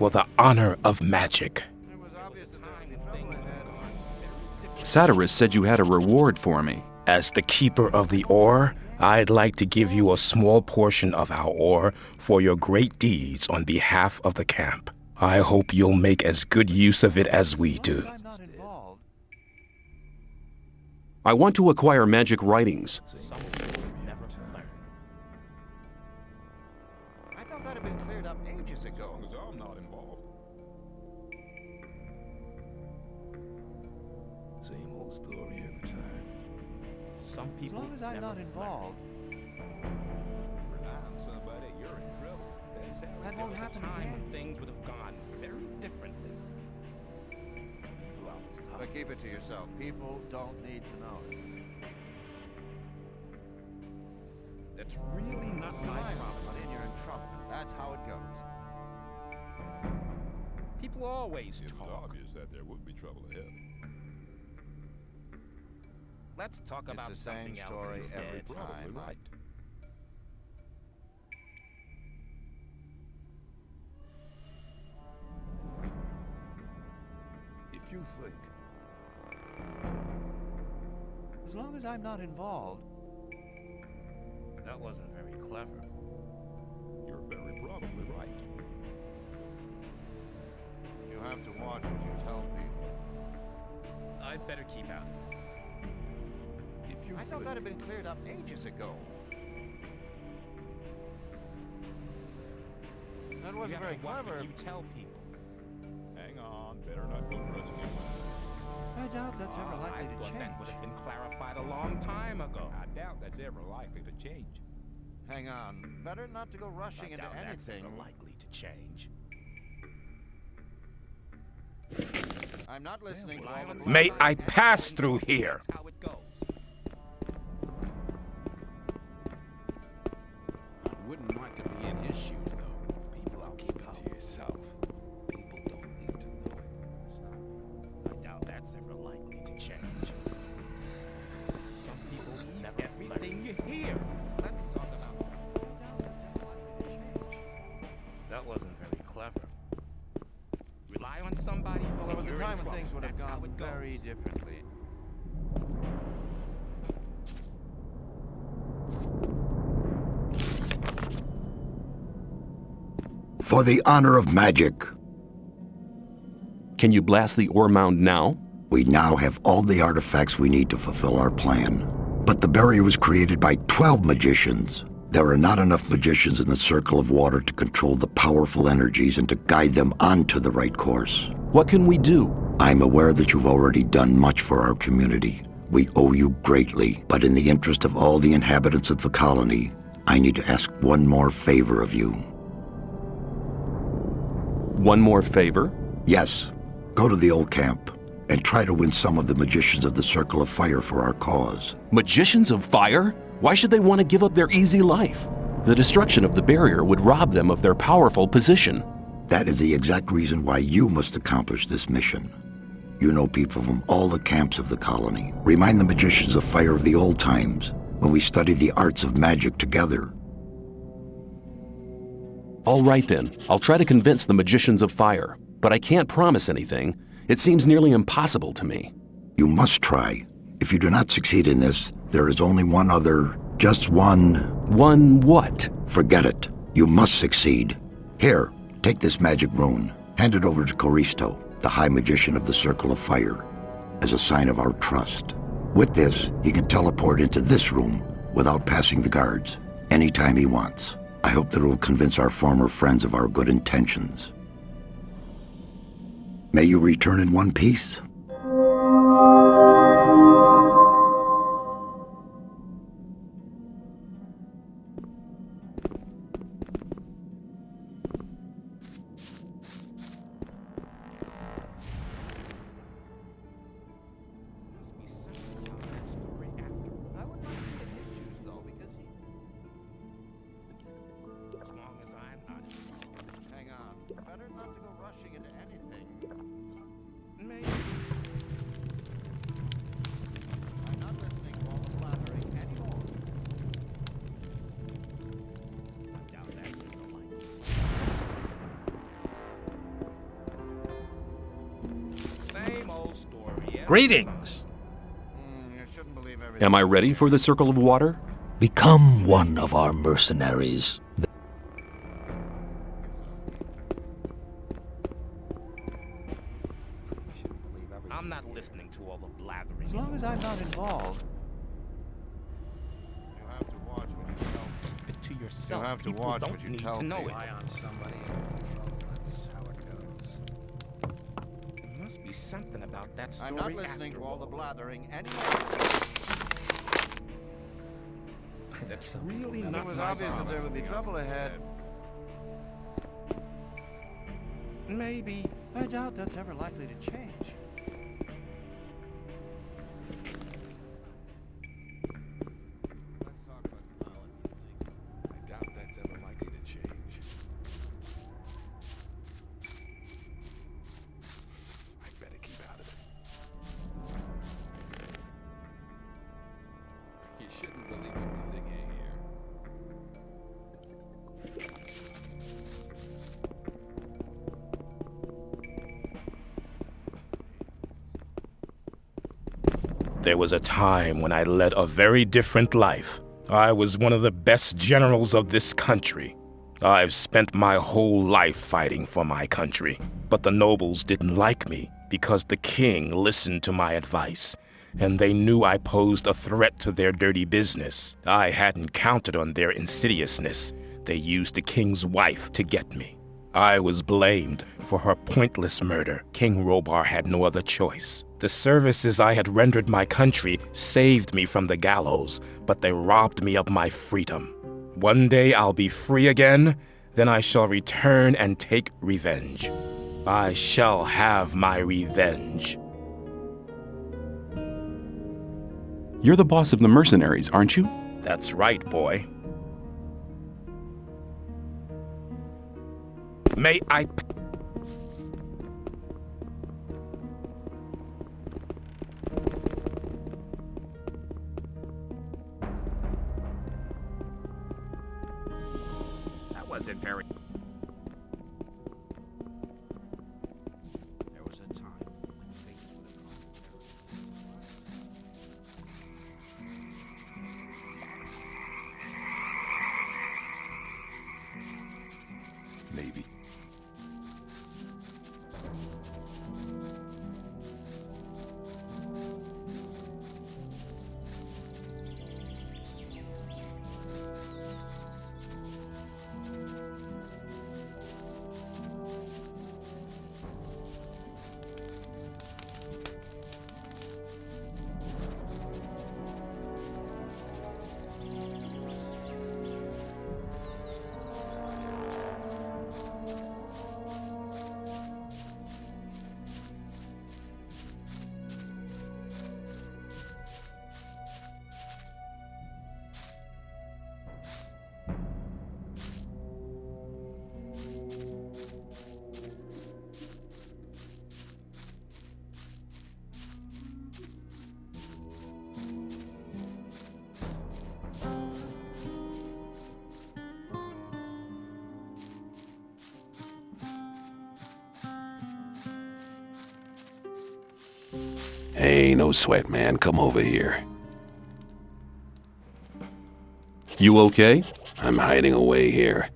for the honor of magic. Saturas said you had a reward for me. As the keeper of the ore, I'd like to give you a small portion of our ore for your great deeds on behalf of the camp. I hope you'll make as good use of it as we do. I want to acquire magic writings. I thought that had been cleared up ages ago. As long as I'm not involved. Same old story every time. Some people. As long as I'm not involved. Rely on somebody, you're in trouble. That's how That won't happen Time when again. things would have gone very differently. people always talk. But keep it to yourself. People don't need to know it. That's really not my problem. But then you're in trouble. That's how it goes. People always It was talk. obvious that there would be trouble ahead. Let's talk It's about the same something else story instead. every Probably time. right. If you think As long as I'm not involved. That wasn't very clever. you're very probably right. You have to watch what you tell people. I'd better keep out of it. If you I thought that had been cleared up ages ago. That You wasn't have very to watch clever. what you tell people. hang on, better not go rushing in. I doubt that's ever likely I to thought that would change. have been clarified a long time ago. I doubt that's ever likely to change. Hang on. Better not to go rushing I into doubt that's anything. ever likely to change. I'm not listening. to all the May blubbering I and pass pointing. through here? That's how it goes. I wouldn't like to be in his shoes, though. People always keep it to yourself. People don't need to know it. I doubt that's ever likely to change. Some people never everything you hear. Let's talk about something. That wasn't very clever. Rely on somebody. Well, there was a you're in time when trouble. things would have That's how gone it goes. very differently. For the honor of magic, Can you blast the ore mound now? we now have all the artifacts we need to fulfill our plan. But the barrier was created by 12 magicians. There are not enough magicians in the circle of water to control the powerful energies and to guide them onto the right course. What can we do? I'm aware that you've already done much for our community. We owe you greatly, but in the interest of all the inhabitants of the colony, I need to ask one more favor of you. One more favor? Yes, go to the old camp and try to win some of the magicians of the Circle of Fire for our cause. Magicians of fire? Why should they want to give up their easy life? The destruction of the barrier would rob them of their powerful position. That is the exact reason why you must accomplish this mission. You know people from all the camps of the colony. Remind the magicians of fire of the old times, when we studied the arts of magic together. All right then, I'll try to convince the magicians of fire, but I can't promise anything. It seems nearly impossible to me. You must try. If you do not succeed in this, there is only one other, just one. One what? Forget it. You must succeed. Here, take this magic rune. Hand it over to Coristo, the High Magician of the Circle of Fire, as a sign of our trust. With this, he can teleport into this room without passing the guards, anytime he wants. I hope that it will convince our former friends of our good intentions. May you return in one piece. Must be something about that story after. I wouldn't like to be in his shoes, though, because he... As long as I'm not involved. Hang on. Better not to go rushing into anything. Maybe. Greetings. You shouldn't believe everything. Am I ready for the Circle of Water? Become one of our mercenaries. I'm not listening to all the blathering. As long as I'm not involved. You have to watch what you tell. Keep it to yourself. You have to People watch don't what you need tell to know people. it. Rely on somebody and you're in trouble. That's how it goes. There must be something about that story. I'm not listening after to all the blathering anymore. That's really It not was my obvious that problem. there would be trouble ahead. Maybe. I doubt that's ever likely to change. Let's talk about I doubt that's ever likely to change. I better keep out of it. You shouldn't believe everything you hear. There was a time when I led a very different life. I was one of the best generals of this country. I've spent my whole life fighting for my country. But the nobles didn't like me because the king listened to my advice, and they knew I posed a threat to their dirty business. I hadn't counted on their insidiousness. They used the king's wife to get me. I was blamed for her pointless murder. King Robar had no other choice. The services I had rendered my country saved me from the gallows, but they robbed me of my freedom. One day I'll be free again, then I shall return and take revenge. I shall have my revenge. You're the boss of the mercenaries, aren't you? That's right, boy. May I... That wasn't very. There was a time when things would have gone. Maybe. Hey, no sweat, man. Come over here. You okay? I'm hiding away here.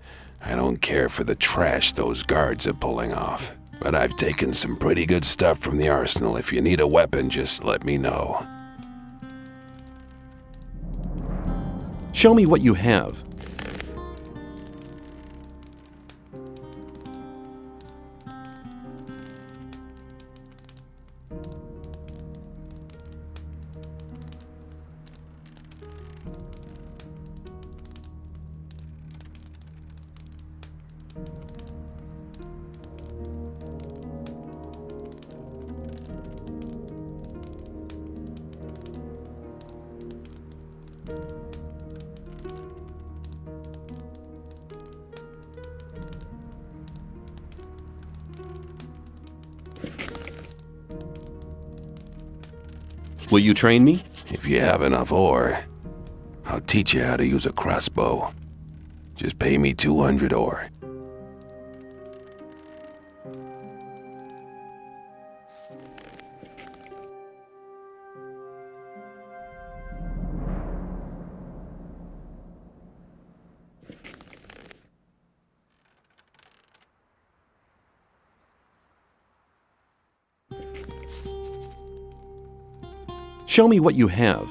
I don't care for the trash those guards are pulling off. But I've taken some pretty good stuff from the arsenal. If you need a weapon, just let me know. Show me what you have. Will you train me? If you have enough ore, I'll teach you how to use a crossbow. Just pay me 200 ore. Show me what you have.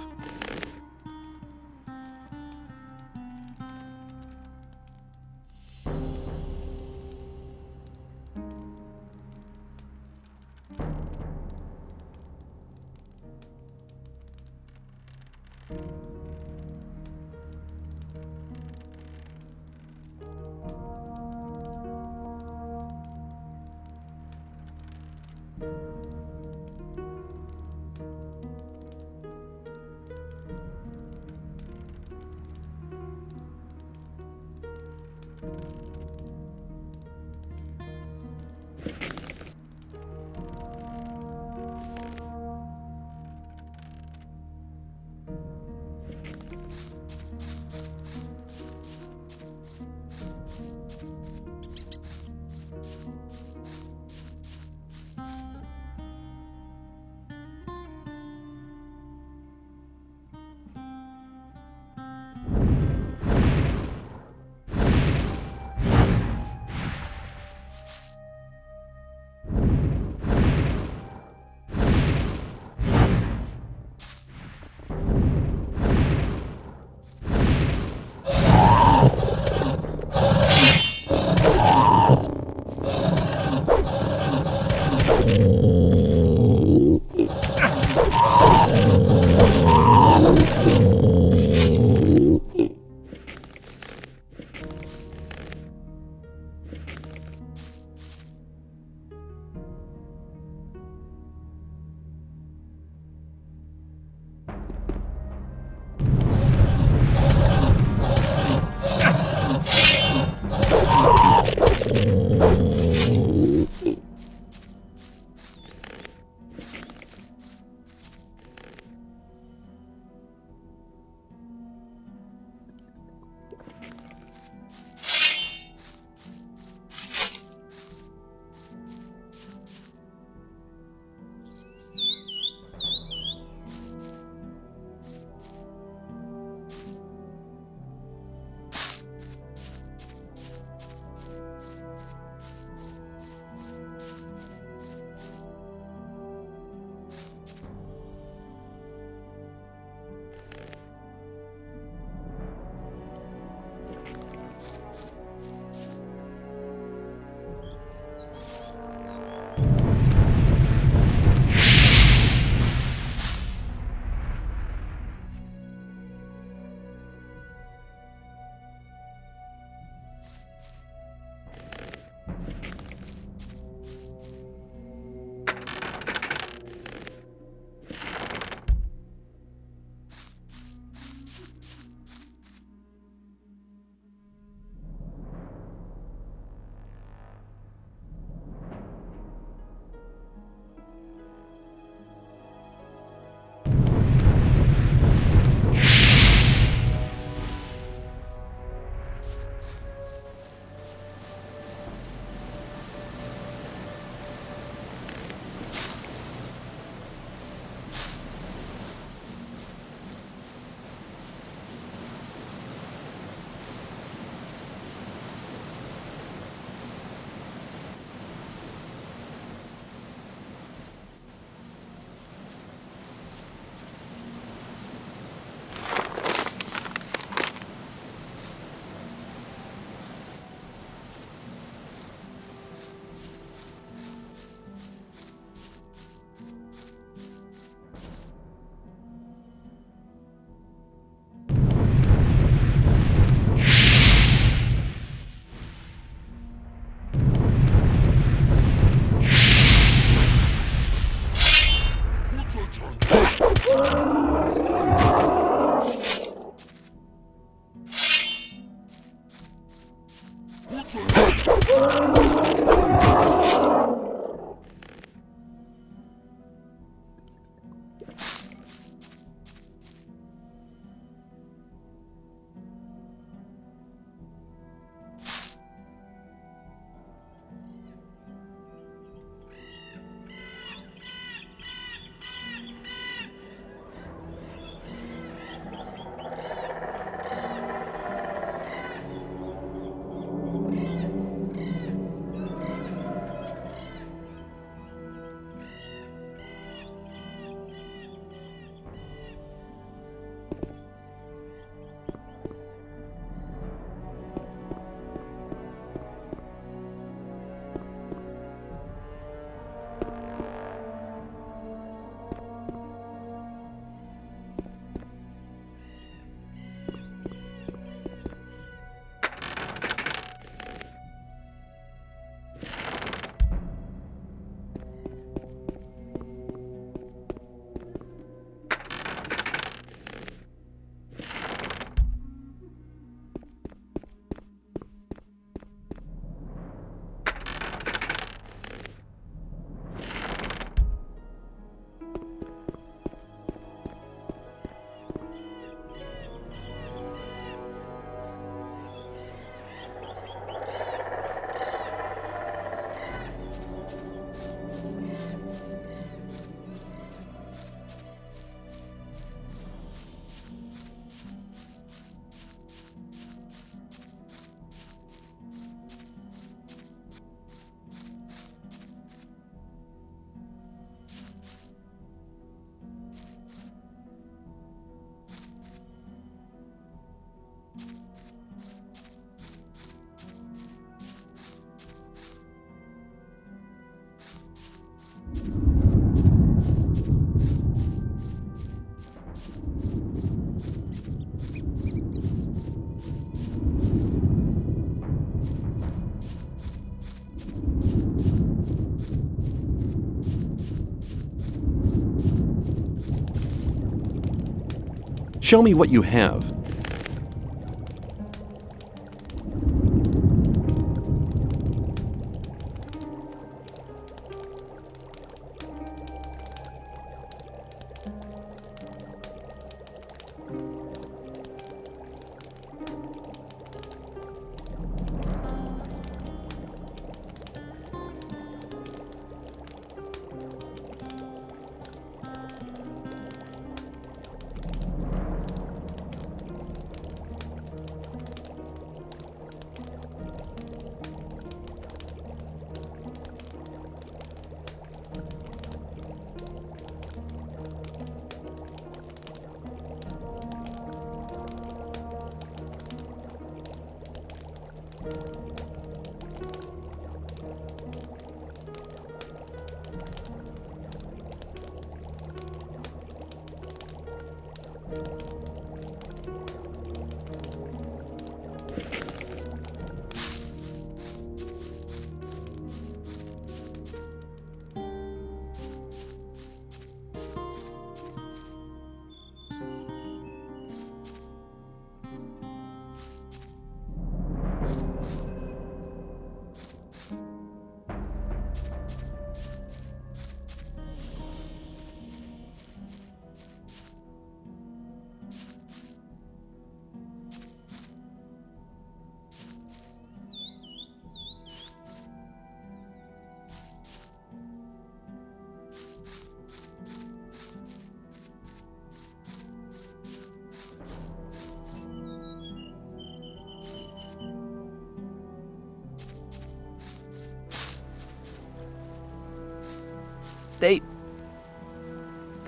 Show me what you have.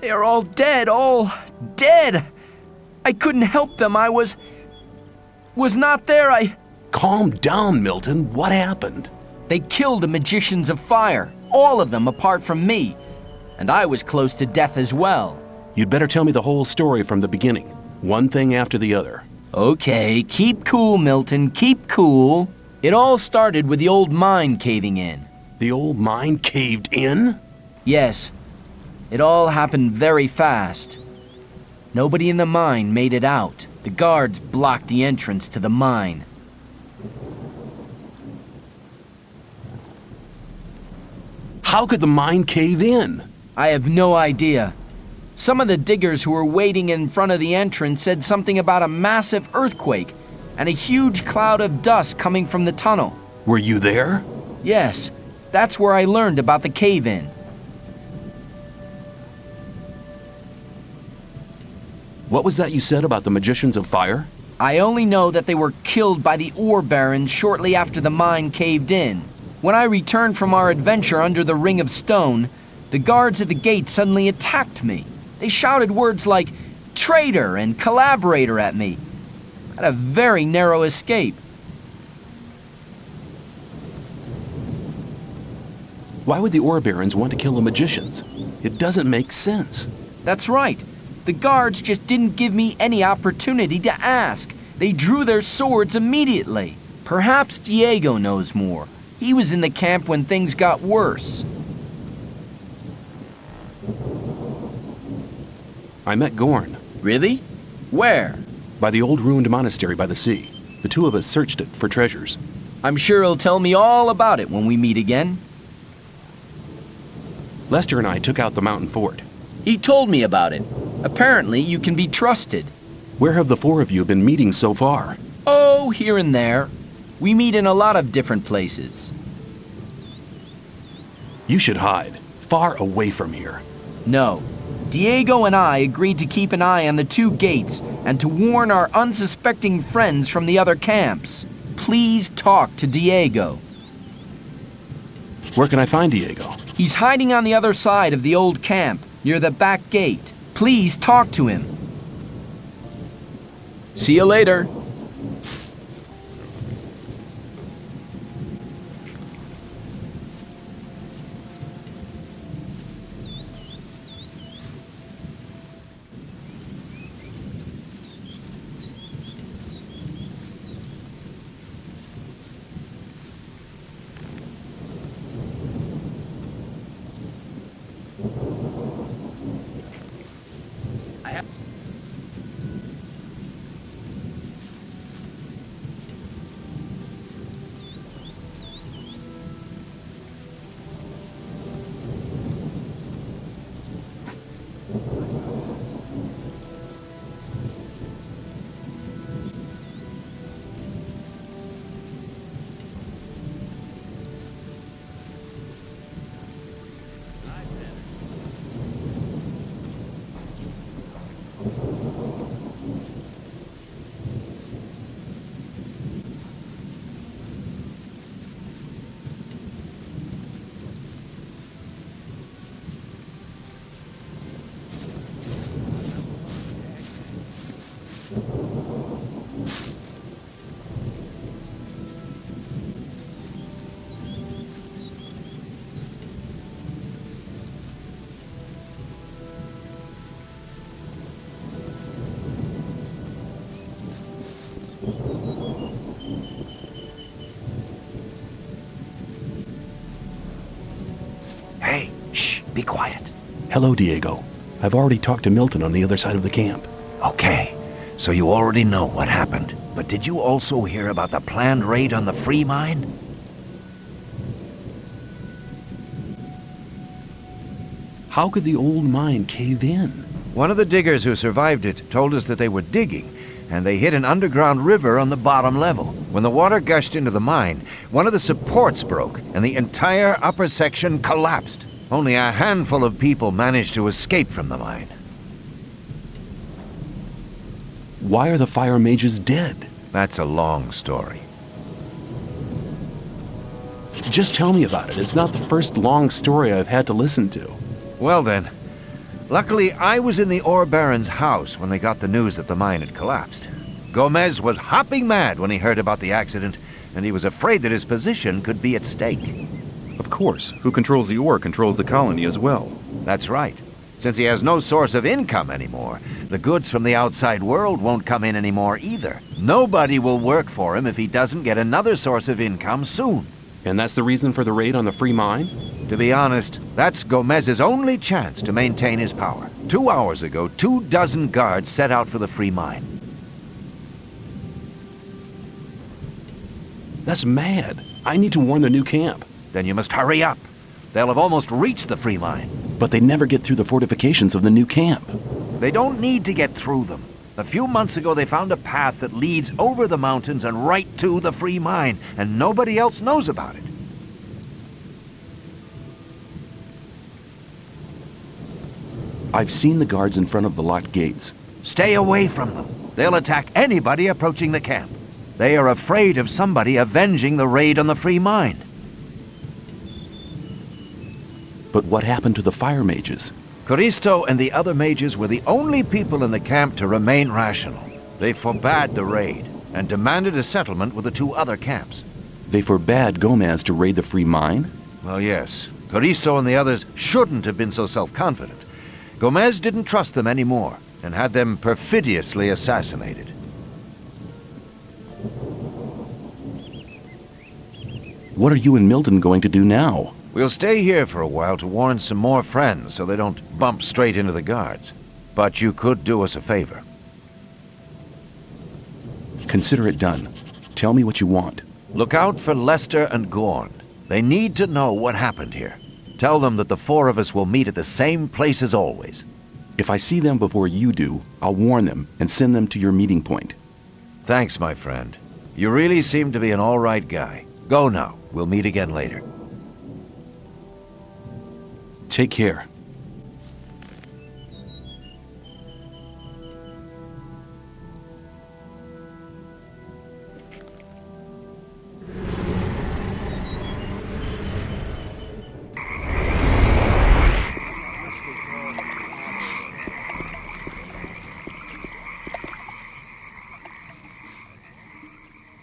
They are all dead. I couldn't help them. I was not there. Calm down, Milten. What happened? They killed the magicians of fire, all of them apart from me. And I was close to death as well. You'd better tell me the whole story from the beginning, one thing after the other. Okay, keep cool, Milten, keep cool. It all started with the old mine caving in. The old mine caved in? Yes. It all happened very fast. Nobody in the mine made it out. The guards blocked the entrance to the mine. How could the mine cave in? I have no idea. Some of the diggers who were waiting in front of the entrance said something about a massive earthquake and a huge cloud of dust coming from the tunnel. Were you there? Yes, that's where I learned about the cave-in. What was that you said about the magicians of fire? I only know that they were killed by the ore barons shortly after the mine caved in. When I returned from our adventure under the Ring of Stone, the guards at the gate suddenly attacked me. They shouted words like traitor and collaborator at me. I had a very narrow escape. Why would the ore barons want to kill the magicians? It doesn't make sense. That's right. The guards just didn't give me any opportunity to ask. They drew their swords immediately. Perhaps Diego knows more. He was in the camp when things got worse. I met Gorn. Really? Where? By the old ruined monastery by the sea. The two of us searched it for treasures. I'm sure he'll tell me all about it when we meet again. Lester and I took out the mountain fort. He told me about it. Apparently, you can be trusted. Where have the four of you been meeting so far? Oh, here and there. We meet in a lot of different places. You should hide, far away from here. No. Diego and I agreed to keep an eye on the two gates and to warn our unsuspecting friends from the other camps. Please talk to Diego. Where can I find Diego? He's hiding on the other side of the old camp, near the back gate. Please talk to him. See you later. Be quiet. Hello, Diego. I've already talked to Milten on the other side of the camp. Okay, so you already know what happened. But did you also hear about the planned raid on the free mine? How could the old mine cave in? One of the diggers who survived it told us that they were digging, and they hit an underground river on the bottom level. When the water gushed into the mine, one of the supports broke, and the entire upper section collapsed. Only a handful of people managed to escape from the mine. Why are the fire mages dead? That's a long story. Just tell me about it. It's not the first long story I've had to listen to. Well then, luckily I was in the ore baron's house when they got the news that the mine had collapsed. Gomez was hopping mad when he heard about the accident, and he was afraid that his position could be at stake. Of course. Who controls the ore controls the colony as well. That's right. Since he has no source of income anymore, the goods from the outside world won't come in anymore either. Nobody will work for him if he doesn't get another source of income soon. And that's the reason for the raid on the free mine? To be honest, that's Gomez's only chance to maintain his power. 2 hours ago, 24 guards set out for the free mine. That's mad. I need to warn the new camp. Then you must hurry up. They'll have almost reached the free mine. But they never get through the fortifications of the new camp. They don't need to get through them. A few months ago, they found a path that leads over the mountains and right to the free mine, and nobody else knows about it. I've seen the guards in front of the locked gates. Stay away from them. They'll attack anybody approaching the camp. They are afraid of somebody avenging the raid on the free mine. But what happened to the fire mages? Coristo and the other mages were the only people in the camp to remain rational. They forbade the raid and demanded a settlement with the 2 other camps. They forbade Gomez to raid the free mine? Well, yes. Coristo and the others shouldn't have been so self-confident. Gomez didn't trust them anymore and had them perfidiously assassinated. What are you and Milten going to do now? We'll stay here for a while to warn some more friends so they don't bump straight into the guards. But you could do us a favor. Consider it done. Tell me what you want. Look out for Lester and Gorn. They need to know what happened here. Tell them that the 4 of us will meet at the same place as always. If I see them before you do, I'll warn them and send them to your meeting point. Thanks, my friend. You really seem to be an all right guy. Go now. We'll meet again later. Take care.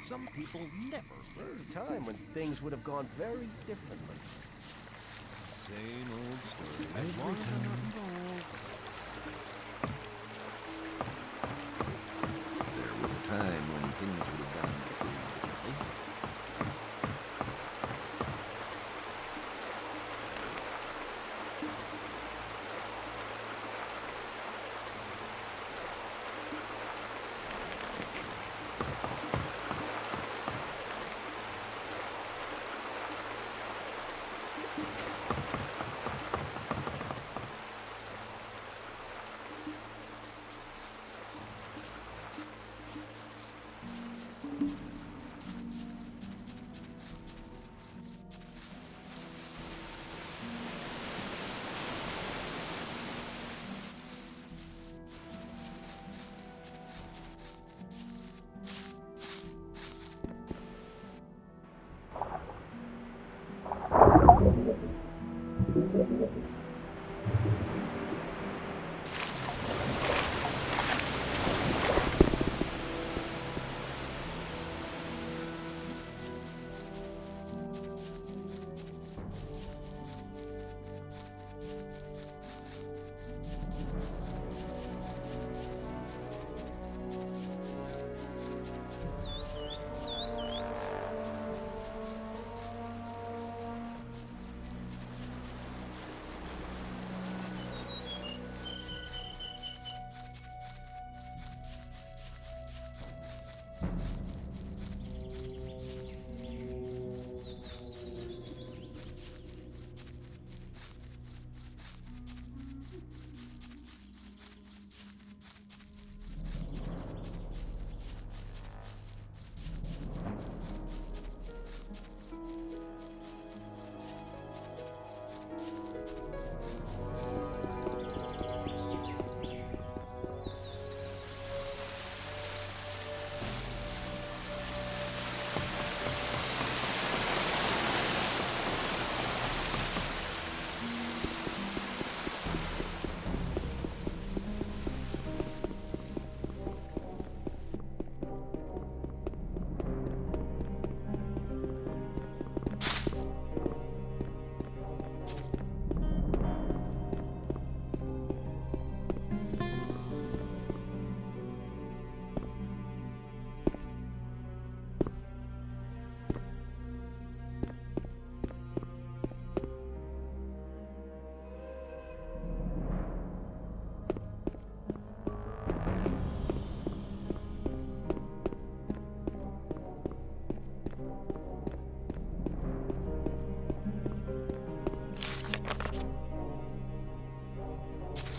Some people never. There was a time when things would have gone very differently. Same old story. As long as I'm not involved. There was a time when things would have gone very differently.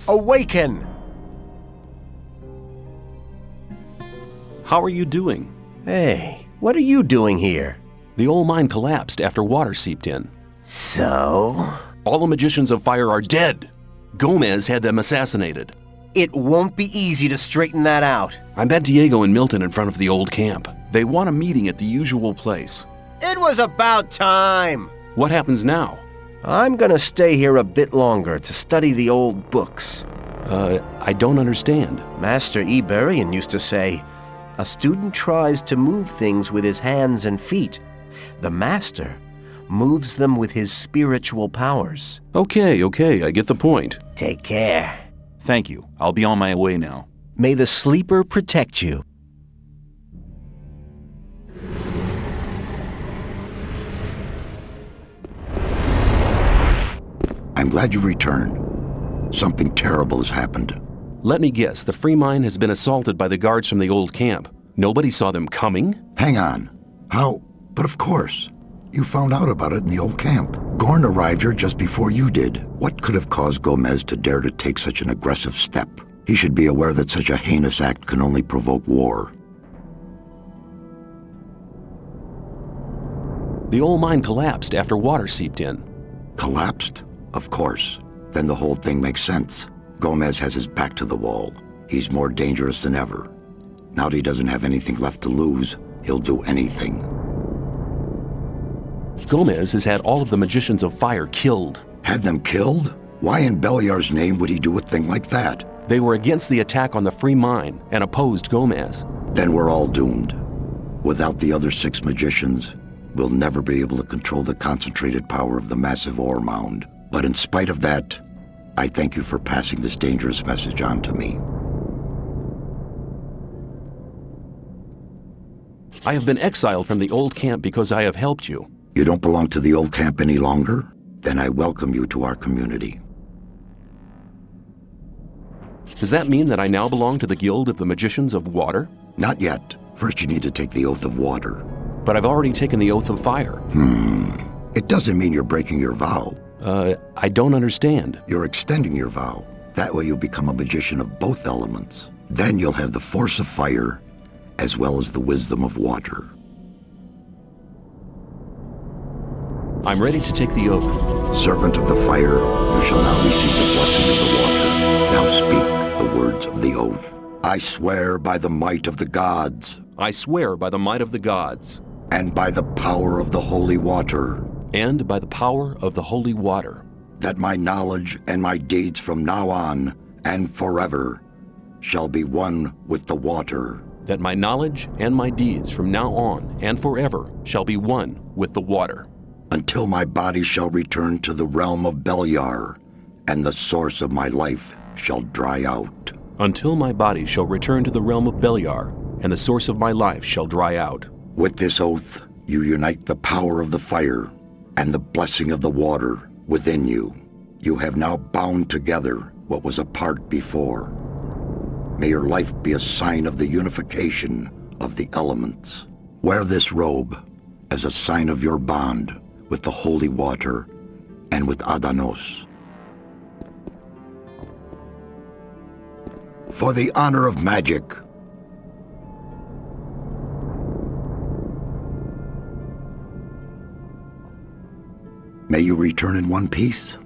Awaken! How are you doing? Hey, what are you doing here? The old mine collapsed after water seeped in. So? All the magicians of fire are dead. Gomez had them assassinated. It won't be easy to straighten that out. I met Diego and Milten in front of the old camp. They want a meeting at the usual place. It was about time! What happens now? I'm gonna stay here a bit longer to study the old books. I don't understand. Master Iberian used to say, a student tries to move things with his hands and feet. The master moves them with his spiritual powers. Okay, I get the point. Take care. Thank you. I'll be on my way now. May the sleeper protect you. I'm glad you returned. Something terrible has happened. Let me guess, the free mine has been assaulted by the guards from the old camp. Nobody saw them coming? Hang on. How? But of course. You found out about it in the old camp. Gorn arrived here just before you did. What could have caused Gomez to dare to take such an aggressive step? He should be aware that such a heinous act can only provoke war. The old mine collapsed after water seeped in. Collapsed? Of course. Then the whole thing makes sense. Gomez has his back to the wall. He's more dangerous than ever. Now that he doesn't have anything left to lose, he'll do anything. Gomez has had all of the magicians of fire killed. Had them killed? Why in Beliar's name would he do a thing like that? They were against the attack on the free mine and opposed Gomez. Then we're all doomed. Without the other 6 magicians, we'll never be able to control the concentrated power of the massive ore mound. But in spite of that, I thank you for passing this dangerous message on to me. I have been exiled from the old camp because I have helped you. You don't belong to the old camp any longer? Then I welcome you to our community. Does that mean that I now belong to the Guild of the Magicians of Water? Not yet. First you need to take the Oath of Water. But I've already taken the Oath of Fire. It doesn't mean you're breaking your vow. I don't understand. You're extending your vow. That way you'll become a magician of both elements. Then you'll have the force of fire, as well as the wisdom of water. I'm ready to take the oath. Servant of the fire, you shall now receive the blessing of the water. Now speak the words of the oath. I swear by the might of the gods. I swear by the might of the gods. And by the power of the holy water. And by the power of the holy water. That my knowledge and my deeds from now on and forever shall be one with the water. That my knowledge and my deeds from now on and forever shall be one with the water. Until my body shall return to the realm of Beliar, and the source of my life shall dry out. Until my body shall return to the realm of Beliar, and the source of my life shall dry out. With this oath, you unite the power of the fire and the blessing of the water within you. You have now bound together what was apart before. May your life be a sign of the unification of the elements. Wear this robe as a sign of your bond with the holy water and with Adanos. For the honor of magic, may you return in one piece.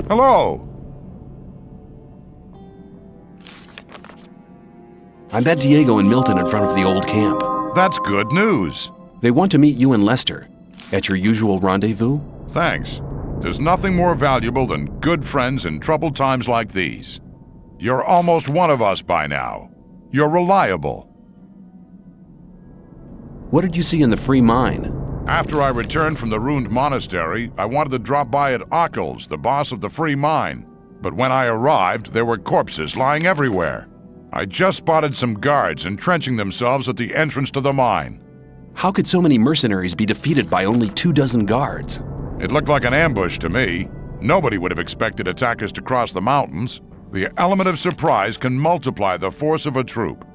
Hello. I met Diego and Milten in front of the old camp. That's good news. They want to meet you and Lester at your usual rendezvous. Thanks. There's nothing more valuable than good friends in troubled times like these. You're almost one of us by now. You're reliable. What did you see in the free mine? After I returned from the ruined monastery, I wanted to drop by at Ockles, the boss of the free mine. But when I arrived, there were corpses lying everywhere. I just spotted some guards entrenching themselves at the entrance to the mine. How could so many mercenaries be defeated by only 24 guards? It looked like an ambush to me. Nobody would have expected attackers to cross the mountains. The element of surprise can multiply the force of a troop.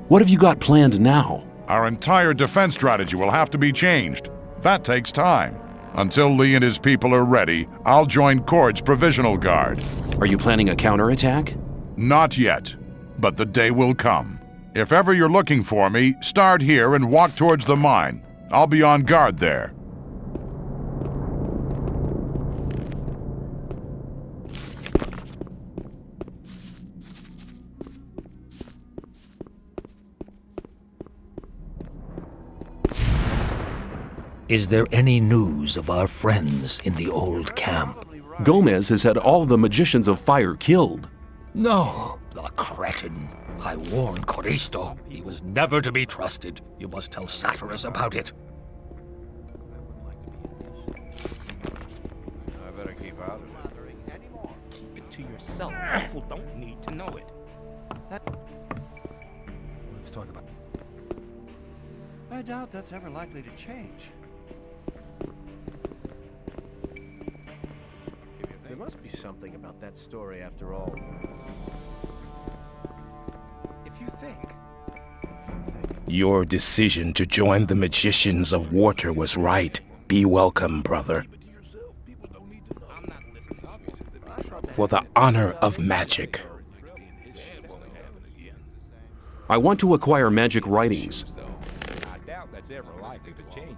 What have you got planned now? Our entire defense strategy will have to be changed. That takes time. Until Lee and his people are ready, I'll join Cord's Provisional Guard. Are you planning a counterattack? Not yet, but the day will come. If ever you're looking for me, start here and walk towards the mine. I'll be on guard there. Is there any news of our friends in the old camp? Gomez has had all the magicians of fire killed. No, the cretin. I warned Coristo. He was never to be trusted. You must tell Saturas about it. I better keep out of it. Keep it to yourself. People don't need to know it. Let's talk about... I doubt that's ever likely to change. There must be something about that story after all. If you think... Your decision to join the Magicians of Water was right. Be welcome, brother. For the honor of magic. I want to acquire magic writings. I doubt that's ever likely to change.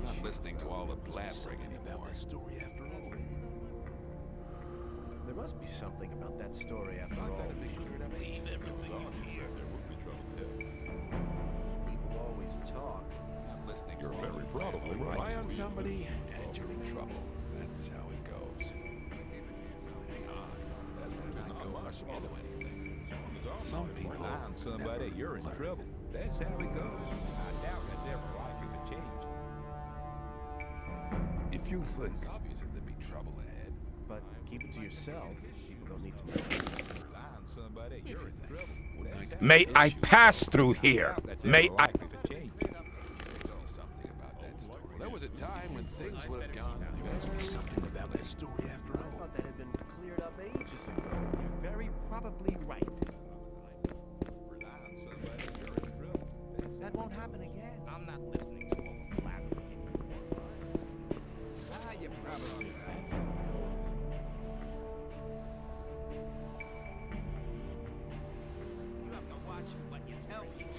Not listening to all the blabbering anymore. There must be something about that story after all. People always talk. Not listening You're to all very the probably right. Rely on somebody and you're in trouble. That's how it goes. Hang on. That's not going much into anything. Some people Rely on somebody, you're in trouble. That's how it goes. I doubt that's ever likely to change. If you think it's obvious that there'd be trouble ahead, But keep it to yourself. People don't need to know. Rely on somebody, you're in trouble. That's how May it I goes. pass through here? That's May ever I... likely to change. there must be something about that story. There was a time when things would have gone. There must be something about that story after I thought that had been cleared up ages ago. You're very probably right. Rely on somebody, you're in trouble. That won't happen again. I'm not listening to all the blabbering anymore. You probably right. You have to watch what you tell people.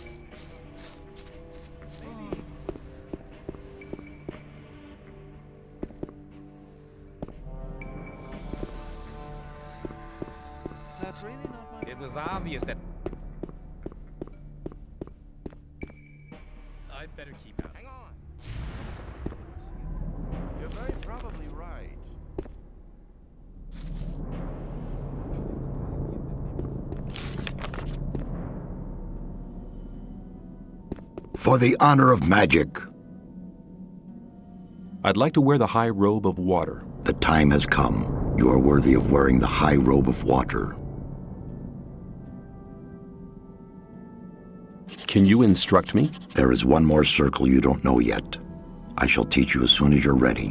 That's really not my... It was obvious that... I'd better keep out. Hang on. You're very probably right. For the honor of magic, I'd like to wear the high robe of water. the time has come. You are worthy of wearing the high robe of water. Can you instruct me? There is one more circle you don't know yet. I shall teach you as soon as you're ready.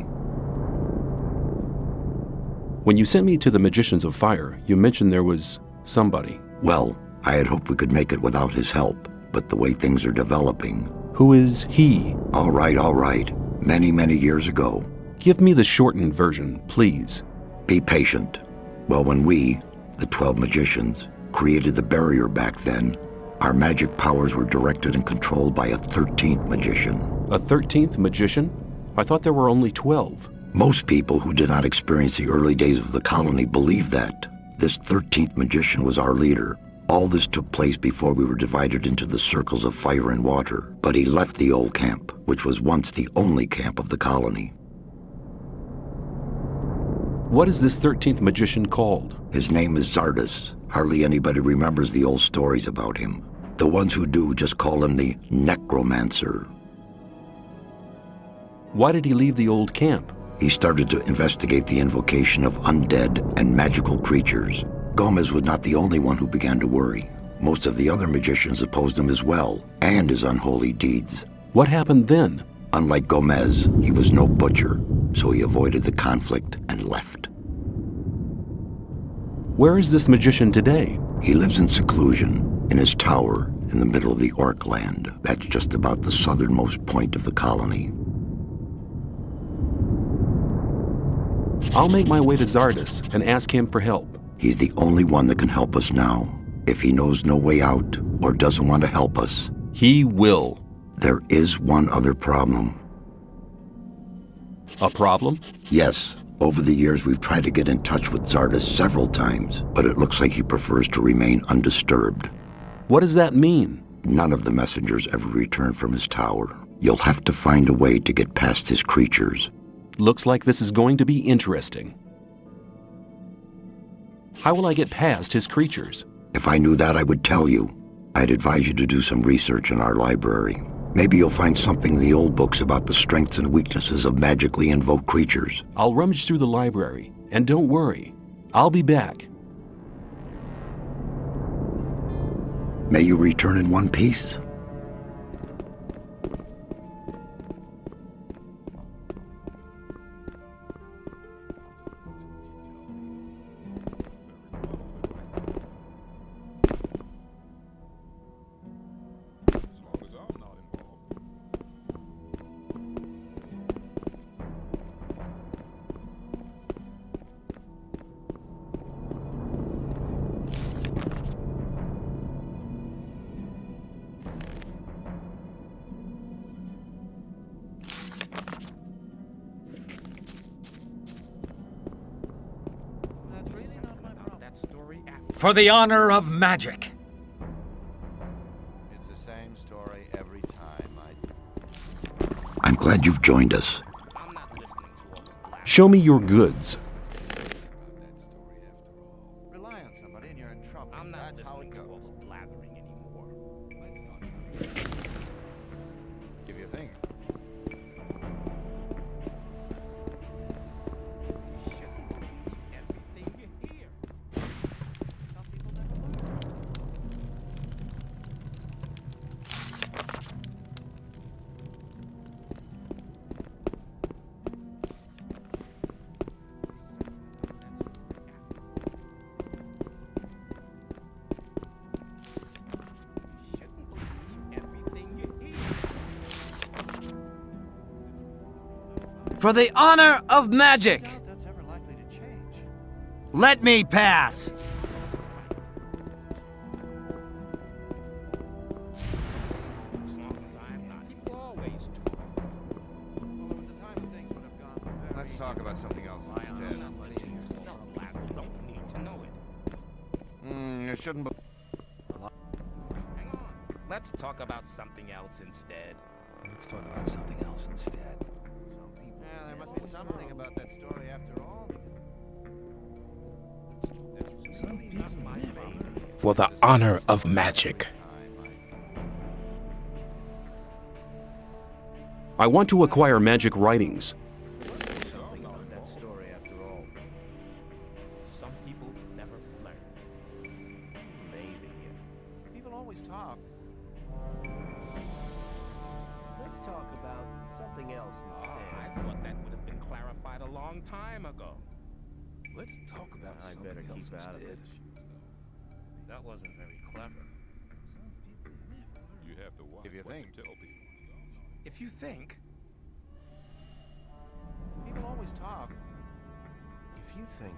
When you sent me to the Magicians of Fire, you mentioned there was somebody. Well, I had hoped we could make it without his help, but the way things are developing... Who is he? All right, all right. Many, many years ago. Give me the shortened version, please. Be patient. Well, when we, the 12 magicians, created the barrier back then, our magic powers were directed and controlled by a 13th magician. A 13th magician? I thought there were only 12. Most people who did not experience the early days of the colony believe that. This 13th magician was our leader. All this took place before we were divided into the circles of fire and water, but he left the old camp, which was once the only camp of the colony. What is this 13th magician called? His name is Xardas. Hardly anybody remembers the old stories about him. The ones who do just call him the necromancer. Why did he leave the old camp? He started to investigate the invocation of undead and magical creatures. Gomez was not the only one who began to worry. Most of the other magicians opposed him as well, and his unholy deeds. What happened then? Unlike Gomez, he was no butcher, so he avoided the conflict and left. Where is this magician today? He lives in seclusion, in his tower, in the middle of the Orc land. That's just about the southernmost point of the colony. I'll make my way to Xardas and ask him for help. He's the only one that can help us now. If he knows no way out or doesn't want to help us, he will. There is one other problem. A problem? Yes. Over the years, we've tried to get in touch with Xardas several times, but it looks like he prefers to remain undisturbed. What does that mean? None of the messengers ever return from his tower. You'll have to find a way to get past his creatures. Looks like this is going to be interesting. How will I get past his creatures? If I knew that, I would tell you. I'd advise you to do some research in our library. Maybe you'll find something in the old books about the strengths and weaknesses of magically invoked creatures. I'll rummage through the library, and don't worry, I'll be back. May you return in one piece. For the honor of magic. It's the same story every time. I'm glad you've joined us. Show me your goods. Rely on somebody and you're in trouble. That's how it goes. Blathering anymore. If you think. For the honor of magic! Let me pass! Let's talk about something else instead. You shouldn't be... Hang on. Let's talk about something else instead. Let's talk about something else instead. Yeah, there must be something about that story after all. For the honor of magic. I want to acquire magic writings. Something about that story after all. Some people never learn. Maybe. People always talk. Let's talk about something else instead. I thought that would have been clarified a long time ago. Let's talk about I something better else keep out of instead. it. That wasn't very clever. You have to watch If you what think. you tell people. If you think, People always talk. If you think.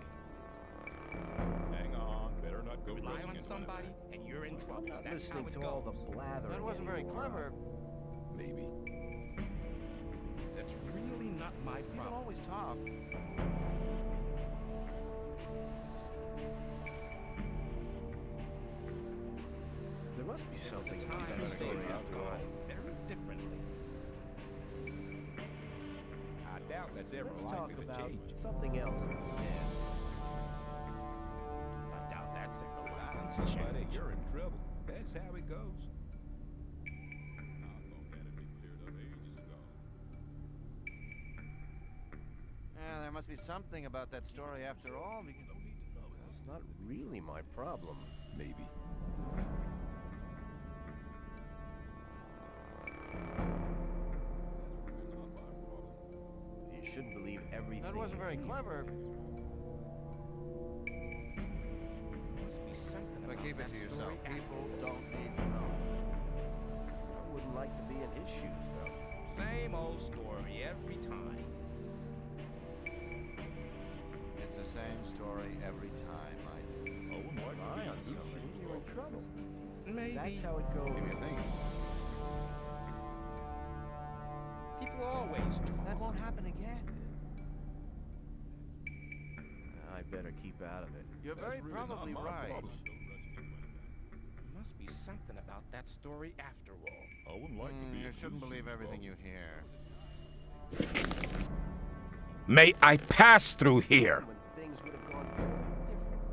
Hang on, better not go rely rushing on into somebody and you're in trouble. Not That's how listening it to goes. all the blathering. That wasn't very clever. Maybe. That's really not my People problem. always talk. There must be something Times about that they story have after all. gone very differently. I doubt that's ever Let's likely talk to about change. something else instead. I doubt that's ever Rely likely on to somebody, change. you're in trouble. That's how it goes. Our phone had it been cleared up ages ago. Yeah, there must be something about that story after all. Because That's not really my problem. Maybe. You shouldn't believe everything. that wasn't very clever. Must be something But about keep it that to yourself. story People after all. don't need to know. shoes, though. Same old story every time. It's the same story every time, Mike. Rely on somebody, you're in trouble. Maybe. That's how it goes. Give me a thing. People always talk. That won't happen again. I'd better keep out of it. You're very probably right. Must be something about that story after all. You shouldn't believe everything you hear. May I pass through here? When things would have gone very differently.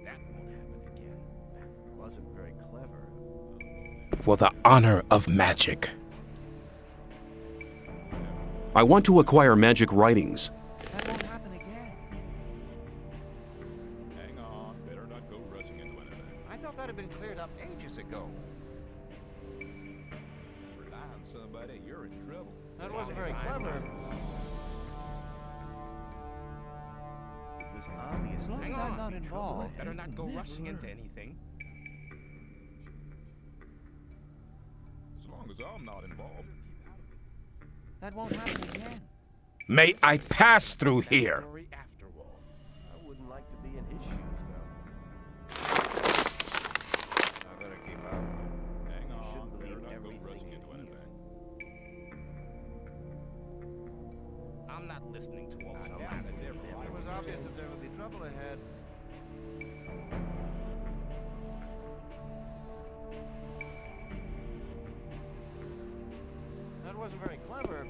That won't happen again. Wasn't very clever. For the honor of magic. I want to acquire magic writings. That won't happen again. Hang on, better not go rushing into anything. I thought that had been cleared up ages ago. Rely on somebody, you're in trouble. That wasn't very clever. It was obvious As long that as I'm not involved. Better not go rushing into anything. As long as I'm not involved. That won't happen again. May I pass through here? Story after all. I wouldn't like to be in his shoes, though. I better keep out. Hang on, shouldn't better believe not go everything rushing you into anything. I'm not listening to all I that. doubt it's ever It was obvious that there would be trouble ahead. That wasn't very clever.